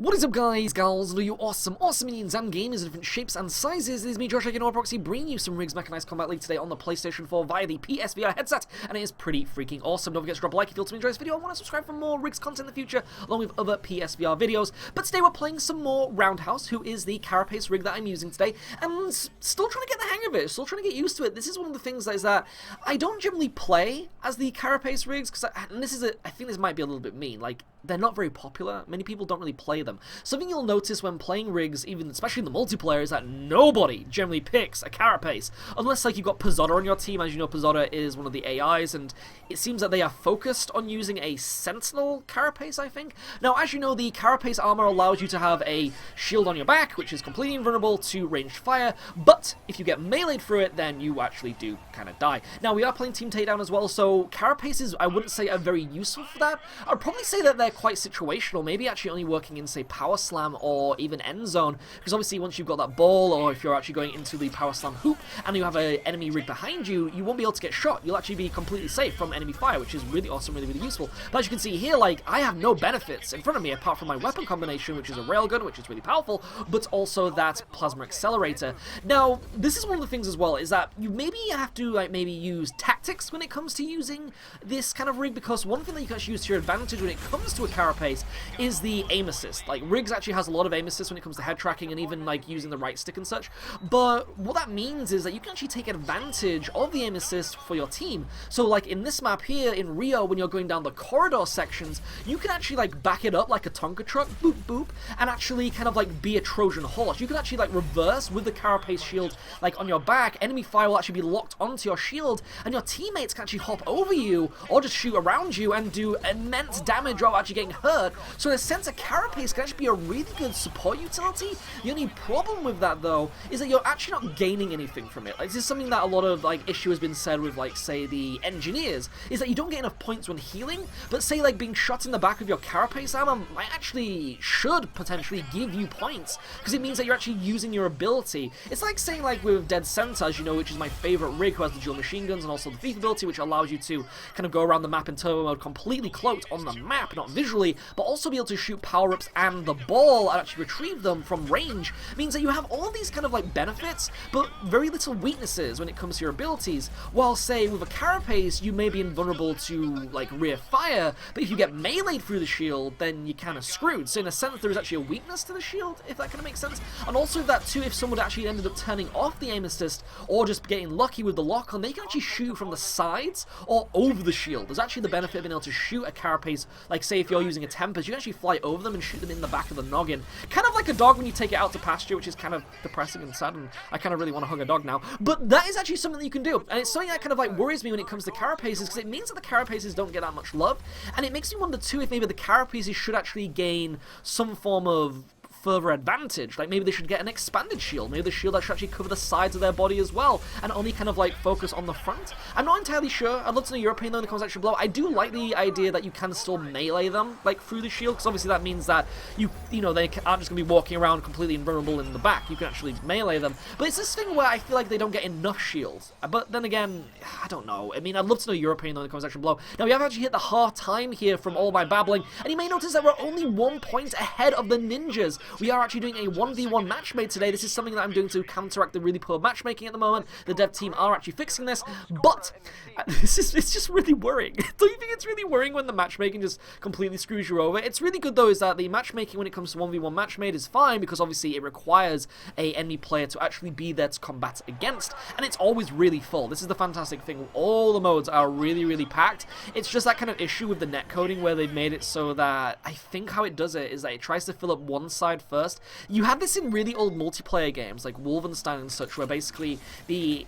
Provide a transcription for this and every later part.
What is up, guys, gals, all you awesome minions and gamers in different shapes and sizes? It is me, Josh, aka Proxy, bringing you some RIGS Mechanized Combat League today on the PlayStation 4 via the PSVR headset, and it is pretty freaking awesome. Don't forget to drop a like if you enjoy this video and want to subscribe for more RIGS content in the future, along with other PSVR videos. But today we're playing some more Roundhouse, who is the Carapace rig that I'm using today, and still trying to get the hang of it, still trying to get used to it. This is one of the things that is that I don't generally play as the Carapace rigs, because I think this might be a little bit mean, like, they're not very popular. Many people don't really play them. Something you'll notice when playing rigs, even especially in the multiplayer, is that nobody generally picks a Carapace. Unless, like, you've got Pizzota on your team. As you know, Pizzota is one of the AIs, and it seems that they are focused on using a Sentinel Carapace, I think. Now, as you know, the Carapace armor allows you to have a shield on your back, which is completely invulnerable to ranged fire, but if you get meleeed through it, then you actually do kind of die. Now, we are playing Team Takedown as well, so Carapaces, I wouldn't say are very useful for that. I'd probably say that they're quite situational, maybe actually only working in, say, Powerslam or even Endzone, because obviously once you've got that ball, or if you're actually going into the Powerslam hoop and you have an enemy rig behind you, you won't be able to get shot. You'll actually be completely safe from enemy fire, which is really awesome, really useful. But as you can see here, like, I have no benefits in front of me apart from my weapon combination, which is a railgun, which is really powerful, but also that plasma accelerator. Now, this is one of the things as well, is that you maybe have to, like, maybe use tactics when it comes to using this kind of rig, because one thing that you can actually use to your advantage when it comes to a Carapace is the aim assist. Like, RIGS actually has a lot of aim assist when it comes to head tracking and even, like, using the right stick and such, but what that means is that you can actually take advantage of the aim assist for your team. So, like, in this map here, in Rio, when you're going down the corridor sections, you can actually, like, back it up like a Tonka truck, boop, boop, and actually kind of, like, be a Trojan horse. You can actually, like, reverse with the Carapace shield, like, on your back. Enemy fire will actually be locked onto your shield, and your teammates can actually hop over you, or just shoot around you and do immense damage while actually getting hurt. So in a sense, a Carapace can actually be a really good support utility. The only problem with that, though, is that you're actually not gaining anything from it. Like, this is something that a lot of, like, issue has been said with, like, say, the engineers, is that you don't get enough points when healing, but say, like, being shot in the back of your Carapace armor might actually, should potentially give you points, because it means that you're actually using your ability. It's like saying, like, with Dead Center, as you know, which is my favorite rig, who has the dual machine guns and also the thief ability, which allows you to kind of go around the map in turbo mode completely cloaked on the map, not visually, but also be able to shoot power-ups and the ball and actually retrieve them from range. Means that you have all these kind of, like, benefits, but very little weaknesses when it comes to your abilities. While, say, with a Carapace, you may be invulnerable to, like, rear fire, but if you get meleeed through the shield, then you're kind of screwed. So in a sense, there is actually a weakness to the shield, if that kind of makes sense. And also that, too, if someone actually ended up turning off the aim assist, or just getting lucky with the lock-on, they can actually shoot from the sides or over the shield. There's actually the benefit of being able to shoot a Carapace, like, say, if you're using a Tempest, you can actually fly over them and shoot them in the back of the noggin. Kind of like a dog when you take it out to pasture, which is kind of depressing and sad, and I kind of really want to hug a dog now. But that is actually something that you can do, and it's something that kind of, like, worries me when it comes to Carapaces, because it means that the Carapaces don't get that much love, and it makes me wonder, too, if maybe the Carapaces should actually gain some form of further advantage. Like, maybe they should get an expanded shield. Maybe the shield that should actually cover the sides of their body as well, and only kind of, like, focus on the front. I'm not entirely sure. I'd love to know your opinion, though, in the comment section below. I do like the idea that you can still melee them, like, through the shield, because obviously that means that you know, they aren't just going to be walking around completely invulnerable in the back. You can actually melee them. But it's this thing where I feel like they don't get enough shields. But then again, I don't know. I mean, I'd love to know your opinion, though, in the comment section below. Now, we have actually hit the half time here from all my babbling, and you may notice that we're only 1 point ahead of the ninjas. We are actually doing a 1v1 match made today. This is something that I'm doing to counteract the really poor matchmaking at the moment. The dev team are actually fixing this, but it's just really worrying. Don't you think it's really worrying when the matchmaking just completely screws you over? It's really good, though, is that the matchmaking when it comes to 1v1 match made is fine, because obviously it requires a enemy player to actually be there to combat against, and it's always really full. This is the fantastic thing. All the modes are really packed. It's just that kind of issue with the netcoding where they've made it so that I think how it does it is that it tries to fill up one side first. You had this in really old multiplayer games like Wolfenstein and such, where basically the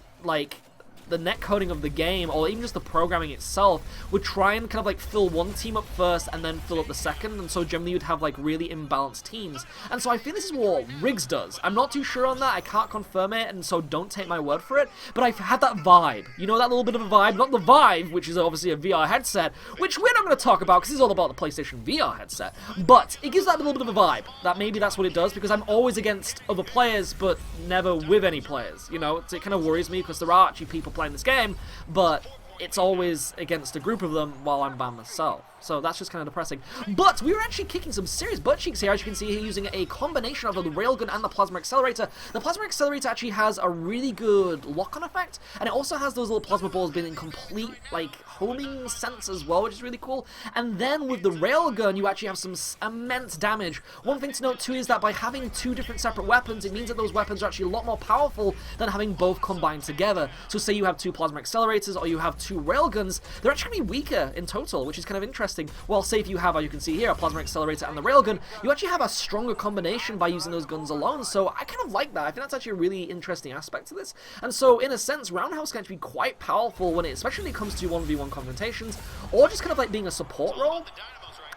netcoding of the game, or even just the programming itself, would try and kind of, like, fill one team up first and then fill up the second, and so generally you'd have, like, really imbalanced teams. And so I feel this is what RIGS does. I'm not too sure on that, I can't confirm it, and so don't take my word for it, but I've had that vibe. You know, that little bit of a vibe, not the Vive, which is obviously a VR headset, which we're not going to talk about because it's all about the PlayStation VR headset, but it gives that little bit of a vibe, that maybe that's what it does, because I'm always against other players, but never with any players, you know. It kind of worries me, because there are actually people playing this game, but it's always against a group of them while I'm by myself. So that's just kind of depressing. But we were actually kicking some serious butt cheeks here, as you can see here, using a combination of the railgun and the plasma accelerator. The plasma accelerator actually has a really good lock-on effect, and it also has those little plasma balls being in complete, like, homing sense as well, which is really cool. And then with the railgun, you actually have some immense damage. One thing to note too is that by having two different separate weapons, it means that those weapons are actually a lot more powerful than having both combined together. So say you have two plasma accelerators or you have two railguns, they're actually going to be weaker in total, which is kind of interesting. Well, say if you have, as you can see here, a plasma accelerator and the railgun, you actually have a stronger combination by using those guns alone. So I kind of like that. I think that's actually a really interesting aspect to this. And so in a sense, Roundhouse can actually be quite powerful when it, especially when it comes to 1v1 confrontations, or just kind of like being a support role.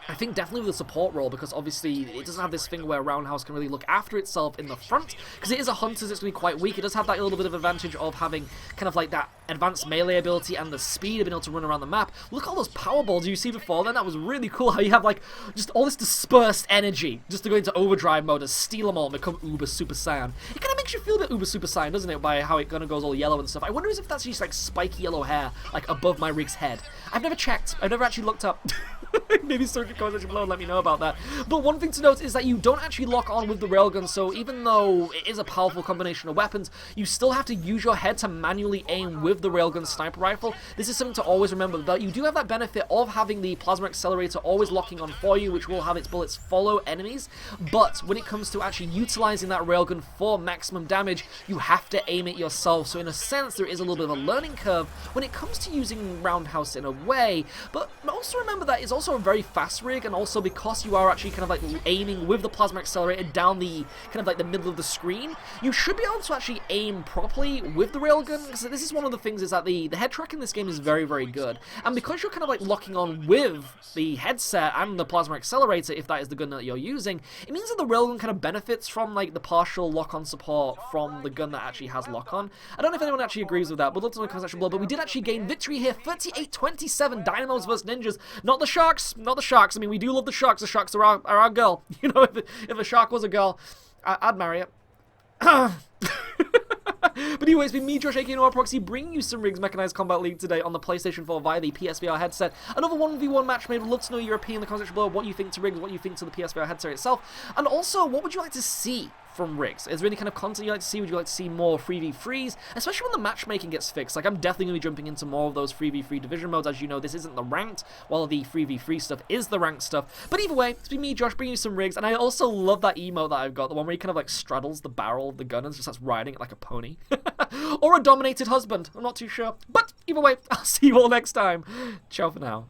I think definitely with a support role, because obviously it doesn't have this thing where Roundhouse can really look after itself in the front, because it is a hunter, so it's going to be quite weak. It does have that little bit of advantage of having kind of like that advanced melee ability and the speed of being able to run around the map. Look at all those power balls you see before then. That was really cool how you have like just all this dispersed energy just to go into overdrive mode, to steal them all and become Uber Super Saiyan. It kind of makes you feel a bit Uber Super Saiyan, doesn't it, by how it kind of goes all yellow and stuff. I wonder if that's just like spiky yellow hair like above my rig's head. I've never checked. I've never actually looked up. Maybe search in the comment section below and let me know about that. But one thing to note is that you don't actually lock on with the railgun, so even though it is a powerful combination of weapons, you still have to use your head to manually aim with the railgun sniper rifle. This is something to always remember, that you do have that benefit of having the plasma accelerator always locking on for you, which will have its bullets follow enemies, but when it comes to actually utilizing that railgun for maximum damage, you have to aim it yourself. So in a sense, there is a little bit of a learning curve when it comes to using Roundhouse in a way, but also remember that it's also a very fast rig, and also because you are actually kind of like aiming with the plasma accelerator down the kind of like the middle of the screen, you should be able to actually aim properly with the railgun, because this is one of the things is that the head track in this game is very, very good, and because you're kind of like locking on with the headset and the plasma accelerator, if that is the gun that you're using, it means that the railgun kind of benefits from like the partial lock-on support from the gun that actually has lock-on. I don't know if anyone actually agrees with that, but let's know in the comment section below. But we did actually gain victory here, 38-27, Dynamos versus Ninjas. Not the Sharks, not the Sharks. I mean, we do love the Sharks. The Sharks are our girl. You know, if a shark was a girl, I'd marry it. But anyway, it's been me, Josh, aka Proxy, bringing you some Rigs Mechanized Combat League today on the PlayStation 4 via the PSVR headset. Another 1v1 match made. Would love to know your opinion in the comment section below, what you think to Rigs, what you think to the PSVR headset itself, and also, what would you like to see from Rigs? Is there any kind of content you'd like to see? Would you like to see more 3v3s? Especially when the matchmaking gets fixed. Like, I'm definitely going to be jumping into more of those 3v3 division modes. As you know, this isn't the ranked, while the 3v3 stuff is the ranked stuff. But either way, it's been me, Josh, bringing you some Rigs, and I also love that emote that I've got, the one where he kind of like straddles the barrel of the gun and just starts riding it like a pony. Or a dominated husband, I'm not too sure. But either way, I'll see you all next time. Ciao for now.